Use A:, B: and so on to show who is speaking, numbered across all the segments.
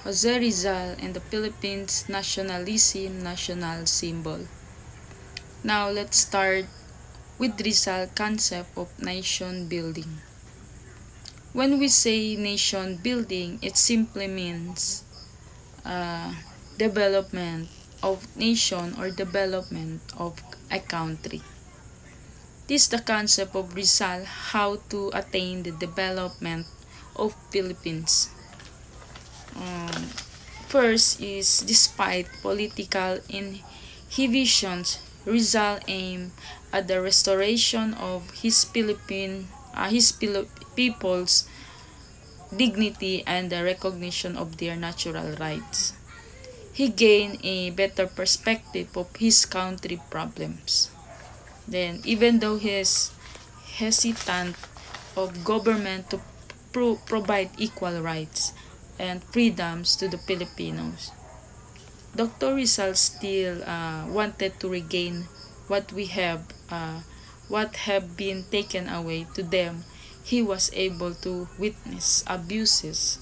A: Jose Rizal and the Philippines nationalism, national symbol. Now let's start with Rizal concept of nation building. When we say nation building, it simply means development of nation or development of a country. This is the concept of Rizal, how to attain the development of Philippines. First is, despite political inhibitions, Rizal aimed at the restoration of his people's dignity and the recognition of their natural rights. He gained a better perspective of his country problems. Then, even though he is hesitant of government to provide equal rights and freedoms to the Filipinos, Dr. Rizal still wanted to regain what have been taken away to them. He was able to witness abuses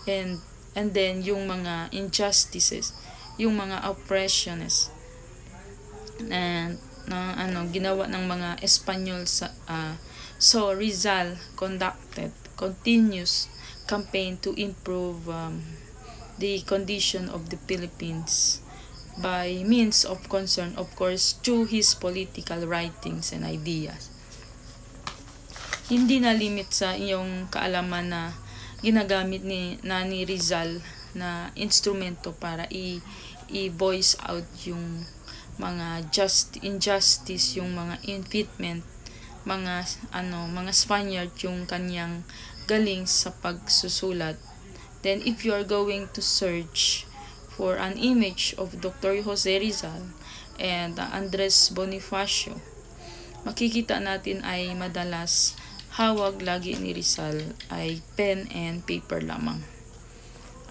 A: and then yung mga injustices, yung mga oppressions and ginawa ng mga Espanyol so Rizal conducted continuous campaign to improve the condition of the Philippines by means of concern, of course, through his political writings and ideas. Hindi na limit sa iyong kaalaman na ginagamit ni Rizal na instrumento para i-voice out yung mga injustice, yung mga infitment, mga Spaniard yung kanyang galing sa pagsusulat. Then if you are going to search for an image of Dr. Jose Rizal and Andres Bonifacio, makikita natin ay madalas hawag lagi ni Rizal ay pen and paper lamang.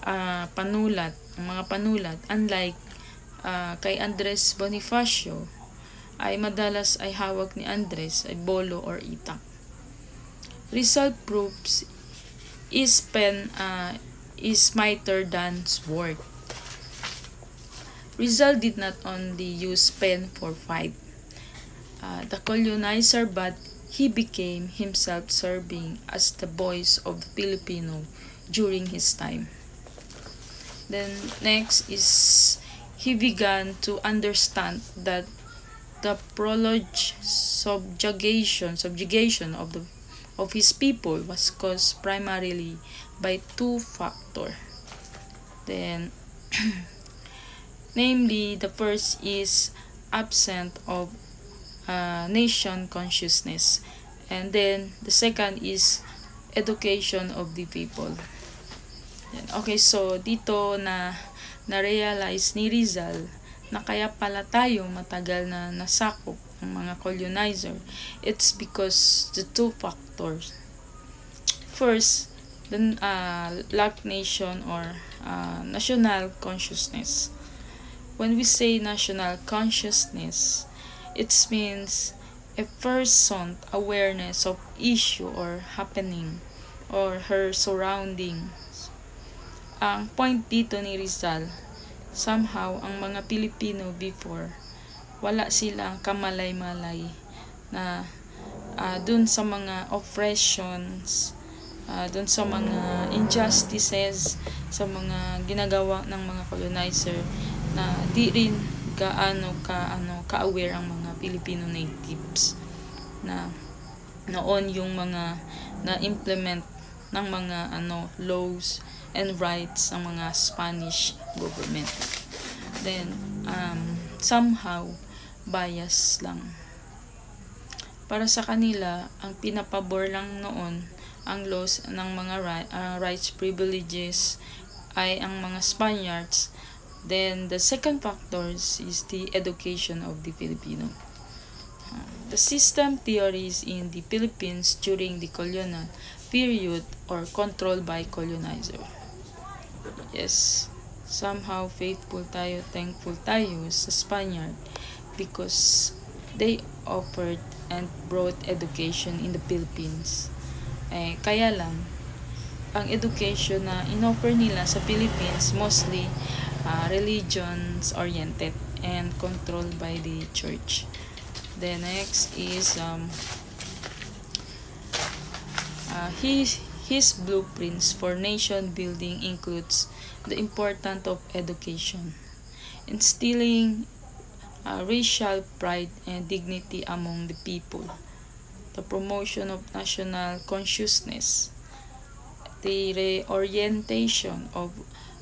A: Mga panulat, unlike kay Andres Bonifacio, ay madalas ay hawak ni Andres ay bolo or itak. Rizal proves his pen is mightier than sword. Rizal did not only use pen for fight the colonizer, but he became himself serving as the voice of the Filipino during his time. Then next is, he began to understand that the prolonged subjugation of his people was caused primarily by two factors. Then namely, the first is absence of nation consciousness, and then the second is education of the people. Okay, so dito na-realize ni Rizal na kaya pala tayo matagal na nasakop ng mga colonizer. It's because the two factors. First, the lack nation or national consciousness. When we say national consciousness, it means a person's awareness of issue or happening or her surroundings. Ang point dito ni Rizal, somehow ang mga Pilipino before, wala silang kamalay-malay na dun sa mga oppressions, dun sa mga injustices, sa mga ginagawa ng mga colonizer, na di rin ka-aware ang mga Filipino natives na noon yung mga na-implement ng mga laws and rights ng mga Spanish government. Then somehow bias lang. Para sa kanila, ang pinapabor lang noon ang laws ng mga rights privileges ay ang mga Spaniards. Then the second factor is the education of the Filipino. The system theories in the Philippines during the colonial period or controlled by colonizer. Yes, somehow faithful tayo, thankful tayo sa Spaniard because they offered and brought education in the Philippines. Kaya lang, ang education na inoffer nila sa Philippines mostly religions-oriented and controlled by the church. The next is his blueprints for nation building includes the importance of education, instilling racial pride and dignity among the people, the promotion of national consciousness, the reorientation of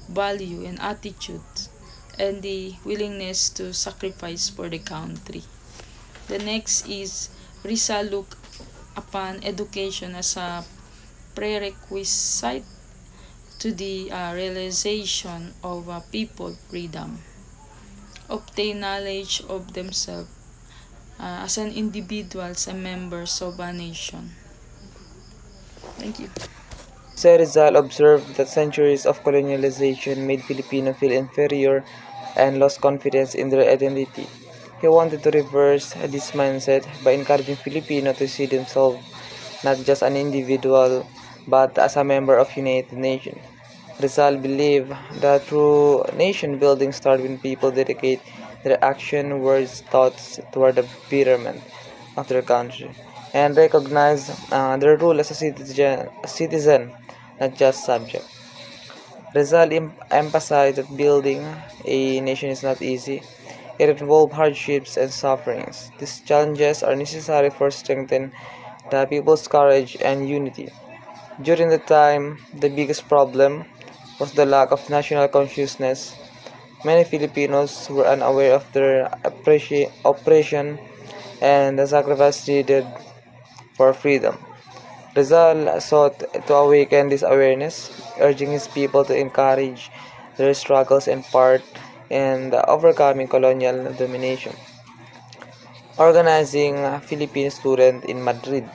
A: value and attitudes, and the willingness to sacrifice for the country. The next is Rizal looked upon education as a prerequisite to the realization of people freedom, obtain knowledge of themselves as an individuals and members of a nation. Thank you.
B: Rizal observed that centuries of colonialization made Filipinos feel inferior and lost confidence in their identity. He wanted to reverse this mindset by encouraging Filipinos to see themselves not just an individual but as a member of United Nations. Rizal believed that true nation building starts when people dedicate their action, words, thoughts toward the betterment of their country and recognize their role as a citizen, not just subject. Rizal emphasized that building a nation is not easy. It involves hardships and sufferings. These challenges are necessary for strengthening the people's courage and unity. During the time, the biggest problem was the lack of national consciousness. Many Filipinos were unaware of their oppression and the sacrifice needed for freedom. Rizal sought to awaken this awareness, urging his people to encourage their struggles and part in the overcoming colonial domination. Organizing Philippine students in Madrid.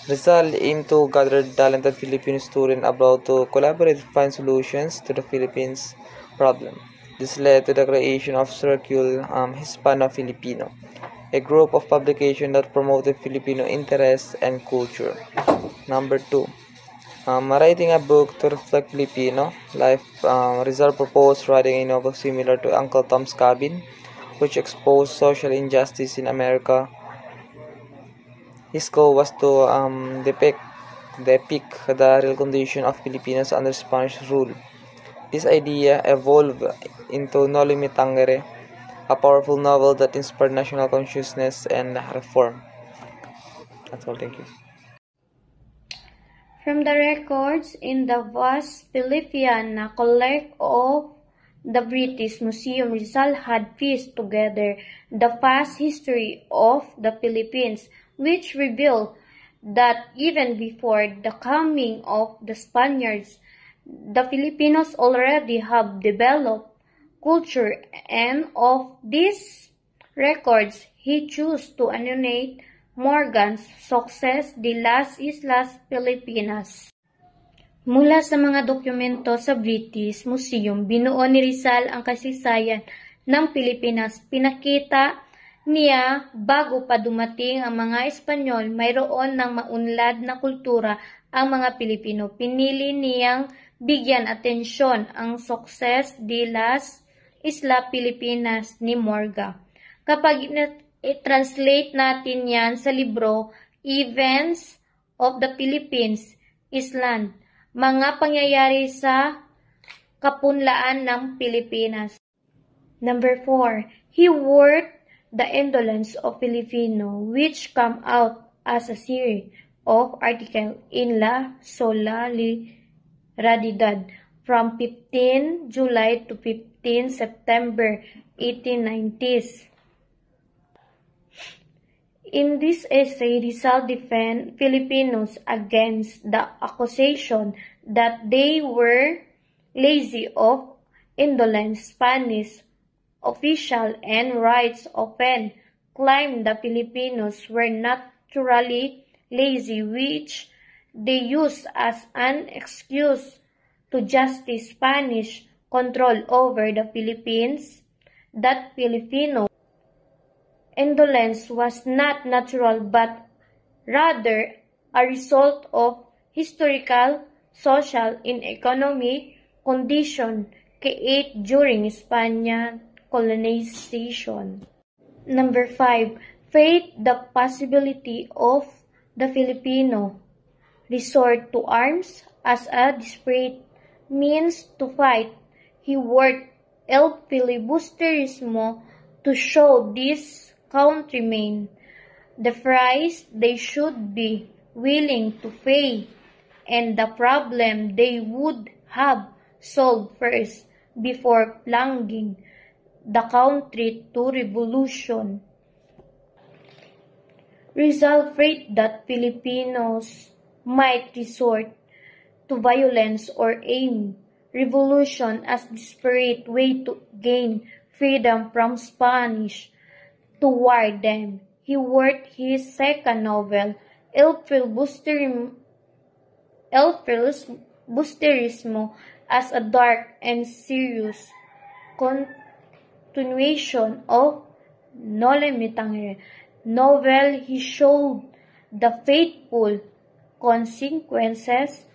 B: Rizal aimed to gather talented Filipino students abroad to collaborate and find solutions to the Philippines problem. This led to the creation of Circle Hispano-Filipino, a group of publications that promoted Filipino interests and culture. Number 2. Writing a book to reflect Filipino life. Rizal proposed writing a novel similar to Uncle Tom's Cabin, which exposed social injustice in America. His goal was to depict the real condition of Filipinos under Spanish rule. This idea evolved into Noli Me Tangere, a powerful novel that inspired national consciousness and reform. That's all, thank you.
C: From the records in the vast Philippiana collect of the British Museum, Rizal had pieced together the past history of the Philippines, which revealed that even before the coming of the Spaniards, the Filipinos already have developed culture, and of these records, he chose to enumerate Morgan's Success de las Islas Filipinas. Mula sa mga dokumento sa British Museum, binuo ni Rizal ang kasaysayan ng Pilipinas. Pinakita niya bago pa dumating ang mga Espanyol, mayroon ng maunlad na kultura ang mga Pilipino. Pinili niyang bigyan atensyon ang Success de las Islas Filipinas ni Morga. Kapag i-translate natin yan sa libro, Events of the Philippines Island, mga pangyayari sa kapunlaan ng Pilipinas. Number 4, he worked the indolence of Filipino, which come out as a series of articles in La Solidaridad from 15 July to 15 September 1890s. In this essay, Rizal defended Filipinos against the accusation that they were lazy of indolence. Spanish officials and rights often claimed the Filipinos were naturally lazy, which they used as an excuse to justify Spanish control over the Philippines. That Filipino indolence was not natural but rather a result of historical, social, and economic conditions created during Spanish colonization. Number 5. Faith the possibility of the Filipino resort to arms as a desperate means to fight. He worked el filibusterismo to show these countrymen the price they should be willing to pay and the problem they would have solved first before plunging the country to revolution. Rizal afraid that Filipinos might resort to violence or aim revolution as desperate way to gain freedom from Spanish toward them. He wrote his second novel, El Filibusterismo, as a dark and serious continuation of Noli Me Tangere novel. He showed the fateful consequences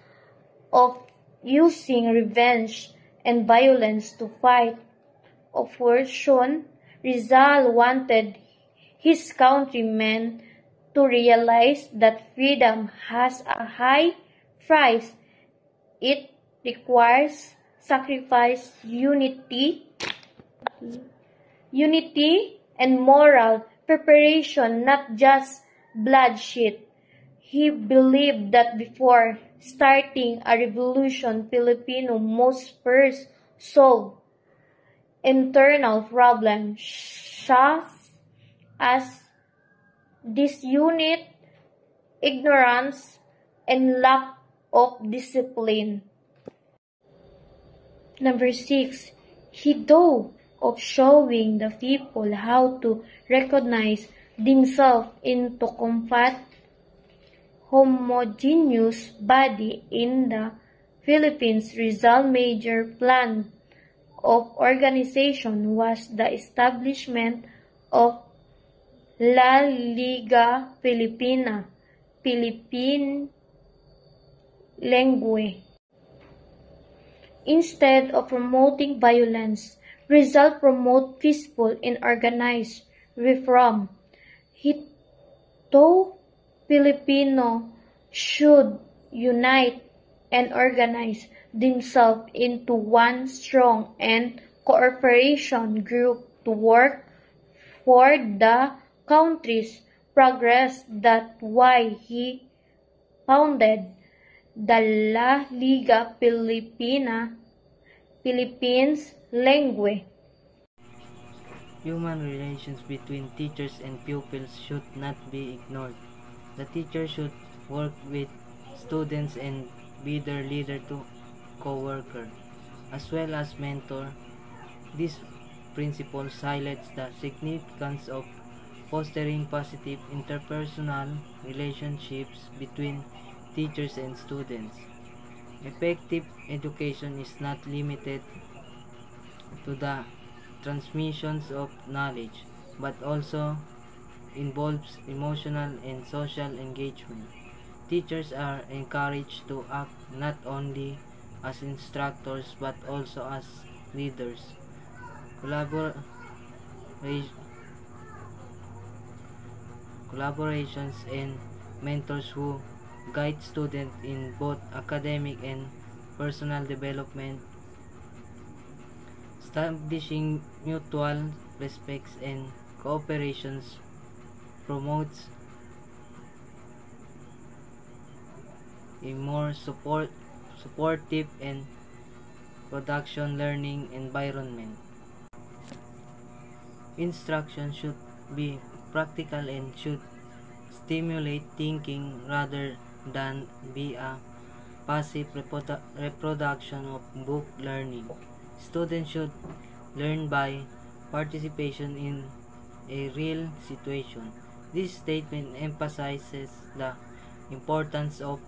C: of using revenge and violence to fight oppression. Rizal wanted his countrymen to realize that freedom has a high price. It requires sacrifice, unity and moral preparation, not just bloodshed. He believed that before starting a revolution, Filipino must first solve internal problems such as disunity, ignorance, and lack of discipline. Number 6. He thought of showing the people how to recognize themselves into compact, homogeneous body in the Philippines. Rizal's major plan of organization was the establishment of La Liga Filipina, Philippine Langue. Instead of promoting violence, Rizal promoted peaceful and organized reform. He thought Filipino should unite and organize themselves into one strong and cooperation group to work for the country's progress. That's why he founded the La Liga Filipina, Philippines Langue.
D: Human relations between teachers and pupils should not be ignored. The teacher should work with students and be their leader to co-worker, as well as mentor. This principle highlights the significance of fostering positive interpersonal relationships between teachers and students. Effective education is not limited to the transmissions of knowledge, but also involves emotional and social engagement. Teachers are encouraged to act not only as instructors but also as leaders, collaborations, and mentors who guide students in both academic and personal development. Establishing mutual respect and cooperations promotes a more supportive and production learning environment. Instruction should be practical and should stimulate thinking rather than be a passive reproduction of book learning. Students should learn by participation in a real situation. This statement emphasizes the importance of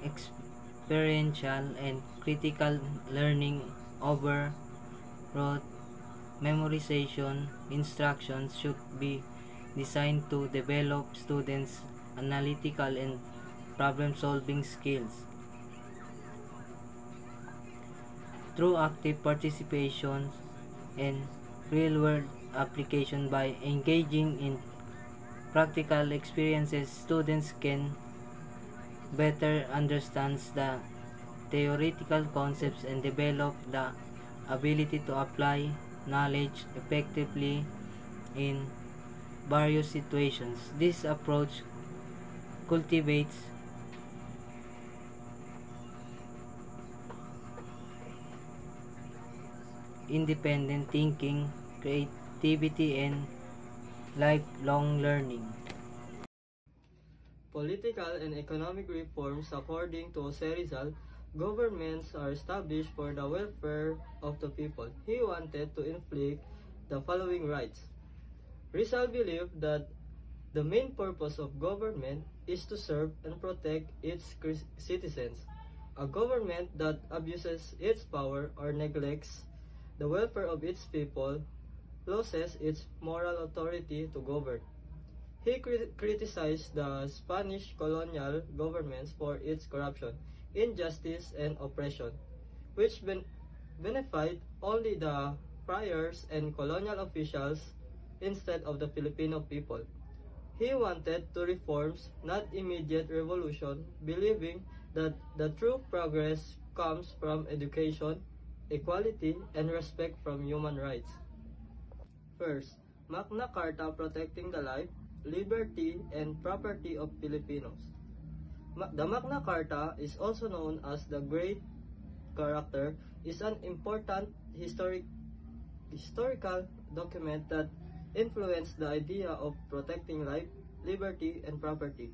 D: experiential and critical learning over rote memorization. Instructions should be designed to develop students' analytical and problem-solving skills. Through active participation and real-world application by engaging in practical experiences, students can better understand the theoretical concepts and develop the ability to apply knowledge effectively in various situations. This approach cultivates independent thinking, creativity, and lifelong learning.
E: Political and economic reforms, according to Jose Rizal, governments are established for the welfare of the people. He wanted to inflict the following rights. Rizal believed that the main purpose of government is to serve and protect its citizens. A government that abuses its power or neglects the welfare of its people loses its moral authority to govern. He criticized the Spanish colonial governments for its corruption, injustice, and oppression, which benefited only the friars and colonial officials instead of the Filipino people. He wanted to reforms, not immediate revolution, believing that the true progress comes from education, equality, and respect from human rights. First, Magna Carta protecting the life, liberty, and property of Filipinos. The Magna Carta is also known as the Great Charter, is an important historical document that influenced the idea of protecting life, liberty, and property,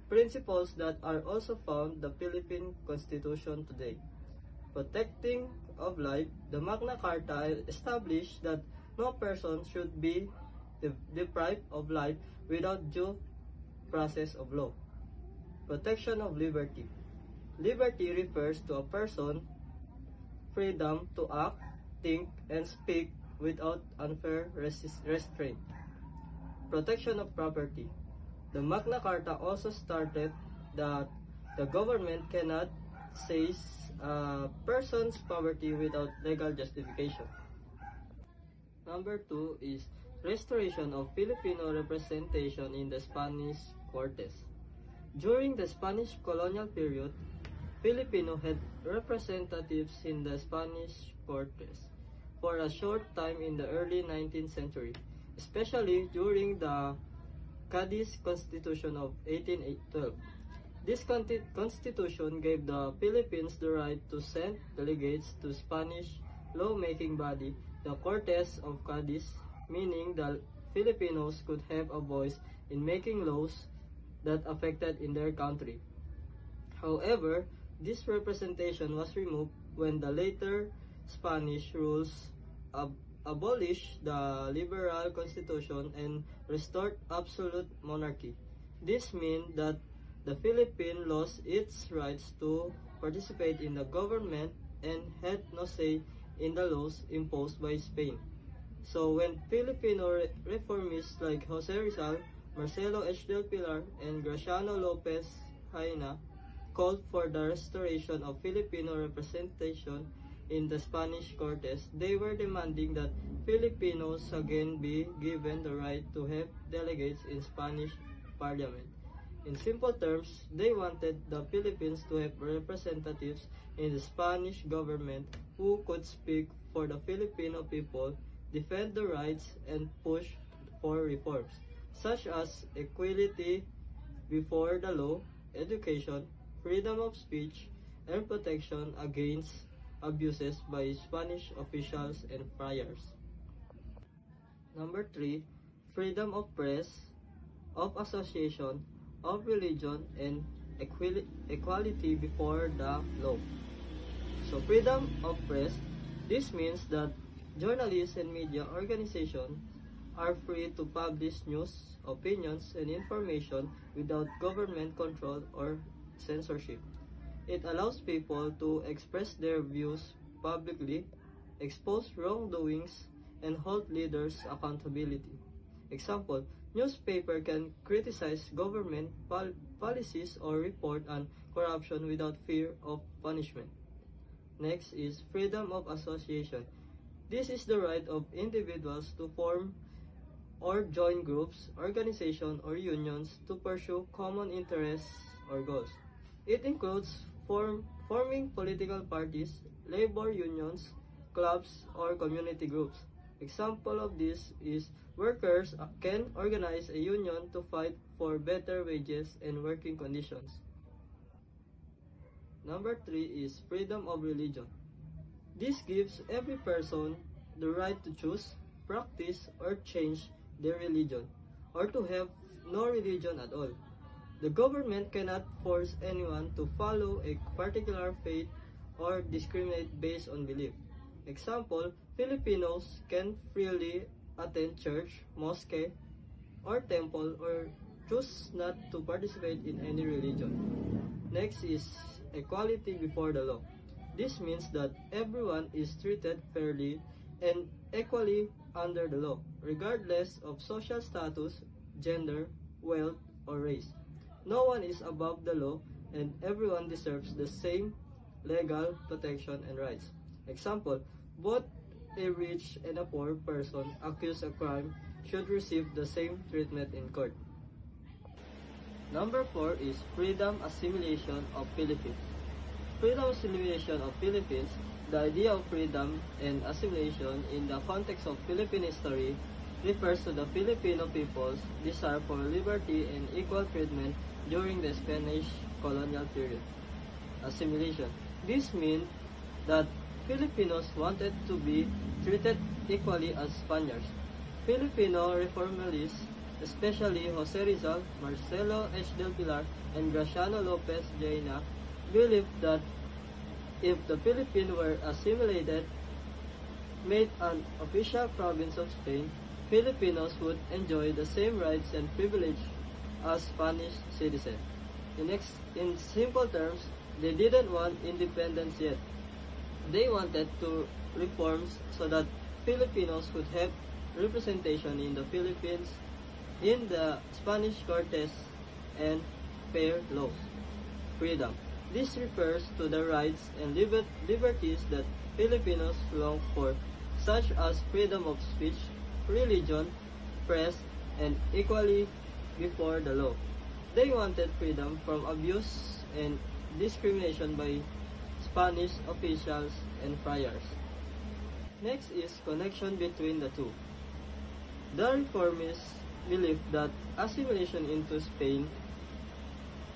E: principles that are also found in the Philippine Constitution today. Protecting of life, the Magna Carta established that no person should be deprived of life without due process of law. Protection of liberty. Liberty refers to a person's freedom to act, think, and speak without unfair restraint. Protection of property. The Magna Carta also started that the government cannot seize a person's property without legal justification. Number 2 is restoration of Filipino representation in the Spanish Cortes. During the Spanish colonial period, Filipino had representatives in the Spanish Cortes for a short time in the early 19th century, especially during the Cadiz Constitution of 1812. This constitution gave the Philippines the right to send delegates to Spanish law-making body, the Cortes of Cadiz, meaning that Filipinos could have a voice in making laws that affected in their country. However, this representation was removed when the later Spanish rules abolished the liberal constitution and restored absolute monarchy. This meant that the Philippines lost its rights to participate in the government and had no say in the laws imposed by Spain. So when Filipino reformists like Jose Rizal, Marcelo H. del Pilar, and Graciano Lopez Haina called for the restoration of Filipino representation in the Spanish Cortes, they were demanding that Filipinos again be given the right to have delegates in Spanish Parliament. In simple terms, they wanted the Philippines to have representatives in the Spanish government who could speak for the Filipino people, defend the rights, and push for reforms, such as equality before the law, education, freedom of speech, and protection against abuses by Spanish officials and friars. Number 3, freedom of press, of association, of religion, and equality before the law. So freedom of press, this means that journalists and media organizations are free to publish news, opinions, and information without government control or censorship. It allows people to express their views publicly, expose wrongdoings, and hold leaders accountability. Example, newspaper can criticize government policies or report on corruption without fear of punishment. Next is freedom of association. This is the right of individuals to form or join groups, organizations, or unions to pursue common interests or goals. It includes forming political parties, labor unions, clubs, or community groups. Example of this is workers can organize a union to fight for better wages and working conditions. Number 3 is freedom of religion. This gives every person the right to choose, practice, or change their religion, or to have no religion at all. The government cannot force anyone to follow a particular faith or discriminate based on belief. Example, Filipinos can freely attend church, mosque, or temple or choose not to participate in any religion. Next is equality before the law. This means that everyone is treated fairly and equally under the law, regardless of social status, gender, wealth, or race. No one is above the law and everyone deserves the same legal protection and rights. Example, both a rich and a poor person accused of crime should receive the same treatment in court. Number 4 is freedom assimilation of Philippines. Freedom assimilation of Philippines, the idea of freedom and assimilation in the context of Philippine history refers to the Filipino people's desire for liberty and equal treatment during the Spanish colonial period. Assimilation. This means that Filipinos wanted to be treated equally as Spaniards. Filipino reformists, especially Jose Rizal, Marcelo H. del Pilar, and Graciano Lopez Jaena, believed that if the Philippines were assimilated, made an official province of Spain, Filipinos would enjoy the same rights and privilege as Spanish citizens. In simple terms, they didn't want independence yet. They wanted to reforms so that Filipinos could have representation in the Philippines, in the Spanish Cortes, and fair laws. Freedom. This refers to the rights and liberties that Filipinos long for, such as freedom of speech, religion, press, and equality before the law. They wanted freedom from abuse and discrimination by Spanish officials and friars. Next is connection between the two. The reformists believed that assimilation into Spain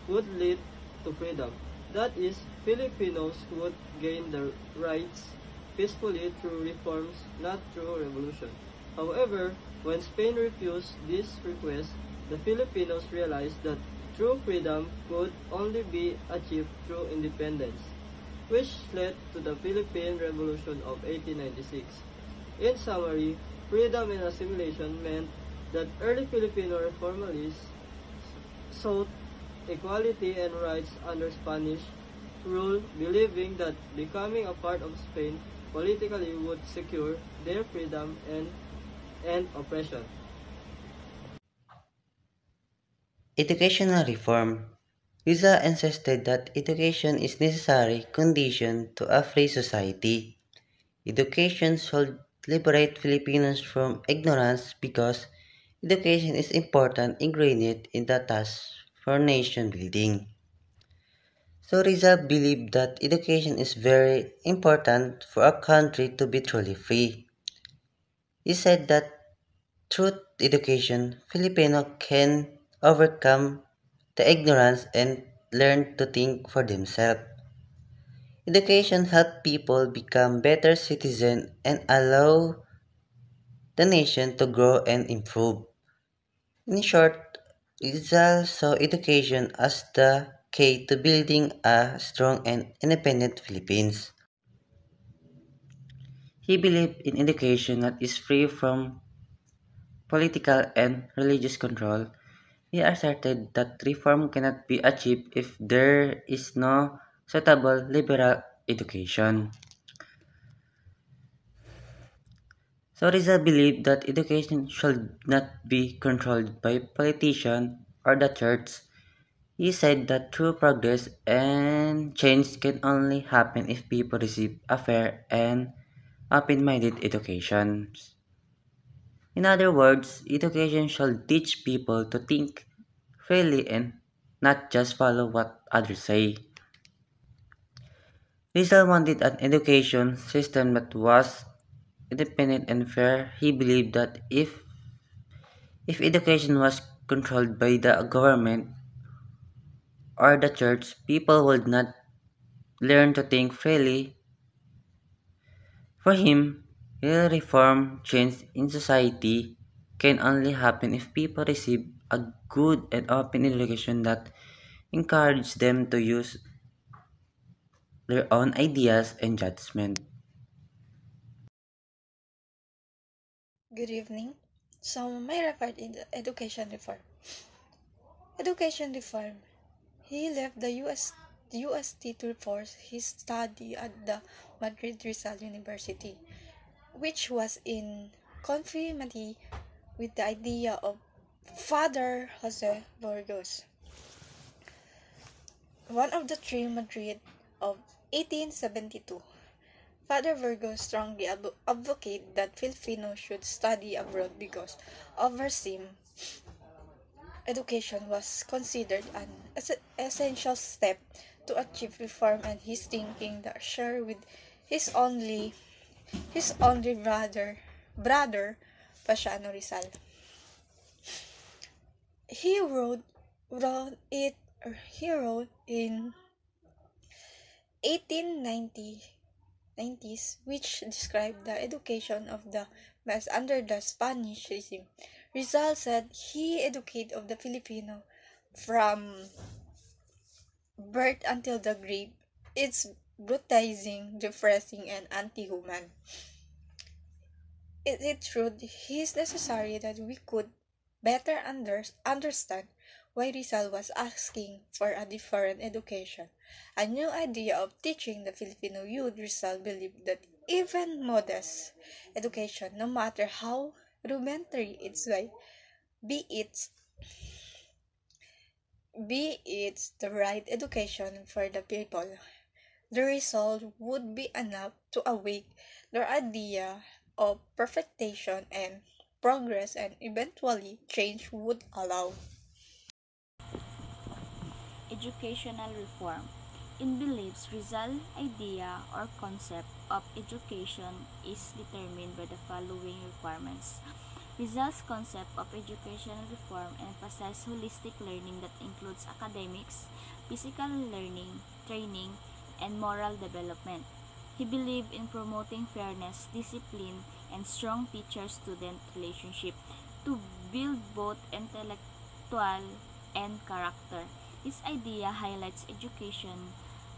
E: would lead to freedom. That is, Filipinos would gain their rights peacefully through reforms, not through revolution. However, when Spain refused this request, the Filipinos realized that true freedom could only be achieved through independence, which led to the Philippine Revolution of 1896. In summary, freedom and assimilation meant that early Filipino reformists sought equality and rights under Spanish rule, believing that becoming a part of Spain politically would secure their freedom and end oppression.
F: Educational reform. Rizal insisted that education is necessary condition to a free society. Education should liberate Filipinos from ignorance because education is important ingredient in the task for nation building. So Rizal believed that education is very important for a country to be truly free. He said that through education, Filipino can overcome the ignorance and learn to think for themselves. Education helps people become better citizens and allow the nation to grow and improve. In short, Rizal saw education as the key to building a strong and independent Philippines. He believed in education that is free from political and religious control. He asserted that reform cannot be achieved if there is no suitable liberal education. So Rizal believed that education should not be controlled by politicians or the church. He said that true progress and change can only happen if people receive a fair and open-minded education. In other words, education should teach people to think freely and not just follow what others say. Rizal wanted an education system that was independent and fair. He believed that if education was controlled by the government or the church, people would not learn to think freely. For him, real reform change in society can only happen if people receive a good and open education that encourages them to use their own ideas and judgment.
G: Good evening. So, my report in the education reform. Education reform. He left the UST to force his study at the Madrid Rizal University, which was in conformity with the idea of Father Jose Burgos, one of the three Madrid of 1872. Father Burgos strongly advocated that Filipinos should study abroad because overseas education was considered an essential step to achieve reform, and his thinking that shared with his only brother Pasiano Rizal. He wrote in 1890s, which described the education of the mass under the Spanish regime. Rizal said he educated of the Filipino from birth until the grave. It's brutalizing, depressing, and anti-human. It truth is necessary that we could better understand why Rizal was asking for a different education. A new idea of teaching the Filipino youth. Rizal believed that even modest education, no matter how rudimentary its way, be it the right education for the people, the result would be enough to awake their idea of perfection and progress, and eventually change would allow.
H: Educational reform. In beliefs, Rizal's idea or concept of education is determined by the following requirements. Rizal's concept of educational reform emphasizes holistic learning that includes academics, physical learning, training, and moral development. He believed in promoting fairness, discipline, and strong teacher-student relationship to build both intellectual and character. This idea highlights education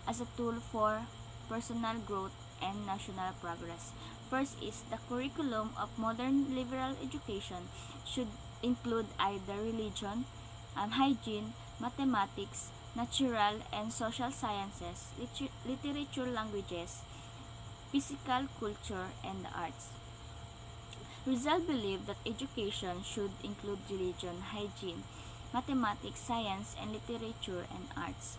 H: as a tool for personal growth and national progress. First is the curriculum of modern liberal education should include either religion, hygiene, mathematics, natural and social sciences, literature, languages, physical culture, and the arts. Rizal believed that education should include religion, hygiene, mathematics, science, and literature and arts.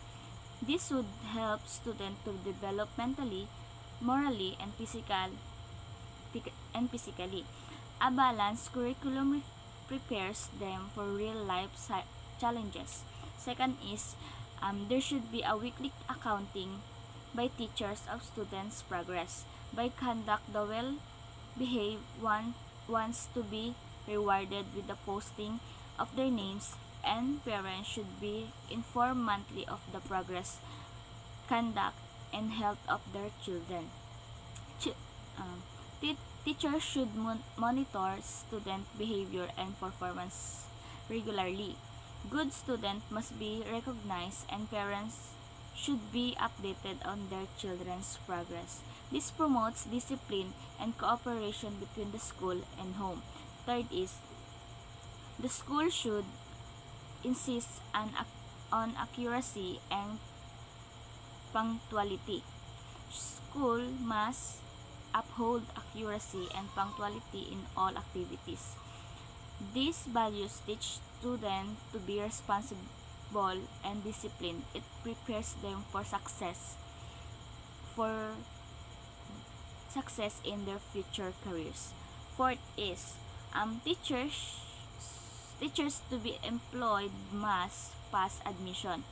H: This would help students to develop mentally, morally, and physically. A balanced curriculum prepares them for real-life challenges. Second is there should be a weekly accounting by teachers of students' progress. By conduct, the well-behaved one wants to be rewarded with the posting of their names, and parents should be informed monthly of the progress, conduct, and health of their children. Ch- um, Teachers should monitor student behavior and performance regularly. Good students must be recognized, and parents should be updated on their children's progress. This promotes discipline and cooperation between the school and home. Third is the school should insist on accuracy and punctuality. School must uphold accuracy and punctuality in all activities. These values teach students to be responsible and disciplined. It prepares them for success in their future careers. Fourth is teachers to be employed must pass admission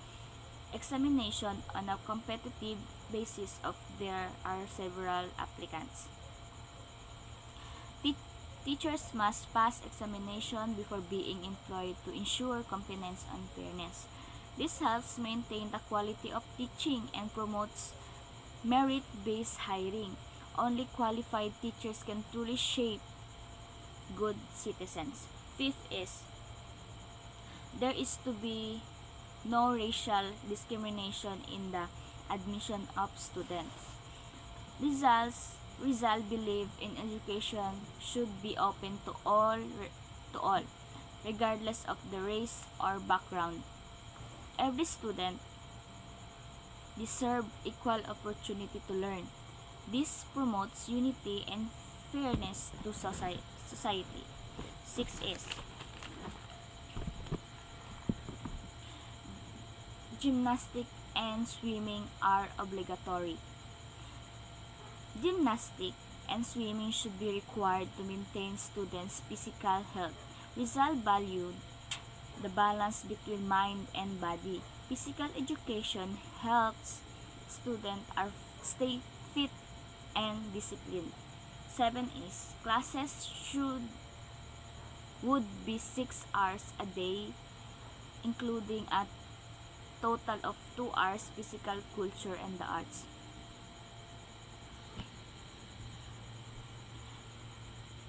H: examination on a competitive basis of there are several applicants. Teachers must pass examination before being employed to ensure competence and fairness. This helps maintain the quality of teaching and promotes merit-based hiring. Only qualified teachers can truly shape good citizens. Fifth is there is to be no racial discrimination in the admission of students. Rizal believed in education should be open to all, regardless of the race or background. Every student deserves equal opportunity to learn. This promotes unity and fairness to society. Six is gymnastics and swimming are obligatory. Gymnastics and swimming should be required to maintain students' physical health. Rizal valued the balance between mind and body. Physical education helps students stay fit and disciplined. 7 is classes would be 6 hours a day, including a total of 2 hours physical culture and the arts.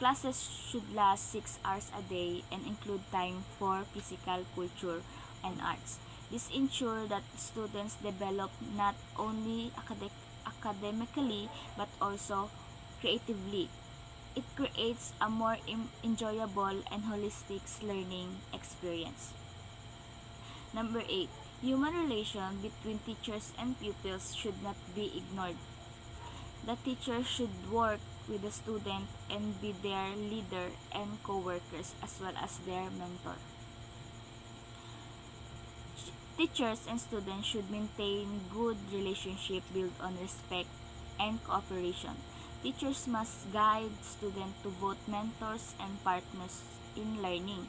H: Classes should last 6 hours a day and include time for physical culture and arts. This ensures that students develop not only academically but also creatively. It creates a more enjoyable and holistic learning experience. Number 8. Human relation between teachers and pupils should not be ignored. The teacher should work with the student and be their leader and co-workers as well as their mentor. Teachers and students should maintain good relationship built on respect and cooperation. Teachers must guide students to both mentors and partners in learning.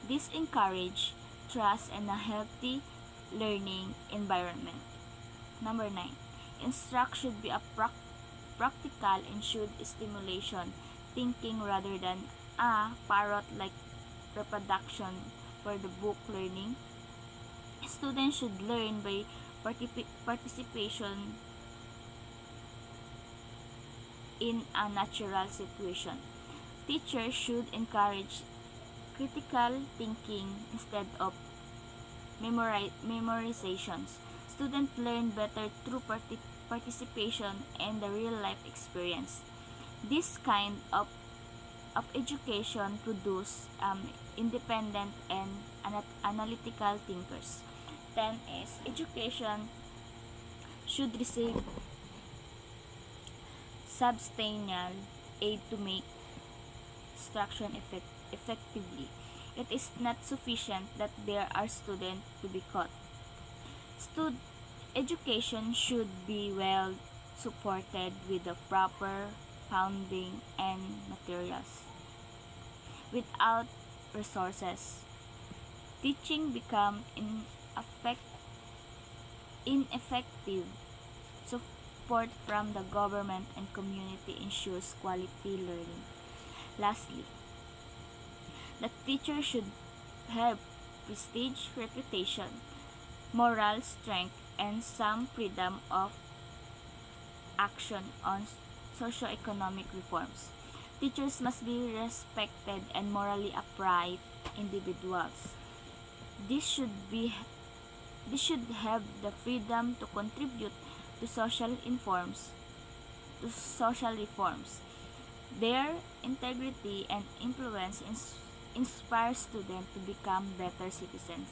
H: This encourages trust and a healthy learning environment. Number 9. Instruction should be a practical and should stimulation thinking rather than a parrot-like reproduction for the book learning. Students should learn by participation in a natural situation. Teachers should encourage critical thinking instead of memorizations. Students learn better through participation and the real-life experience. This kind of education produces independent and analytical thinkers. 10 is education should receive substantial aid to make instruction effectively. It is not sufficient that there are students to be taught. Education should be well supported with the proper funding and materials. Without resources, teaching becomes ineffective. Support from the government and community ensures quality learning. Lastly, the teacher should have prestige, reputation, moral strength, and some freedom of action on socio-economic reforms. Teachers must be respected and morally upright individuals. This should have the freedom to contribute to social reforms. Their integrity and influence inspire students to become better citizens.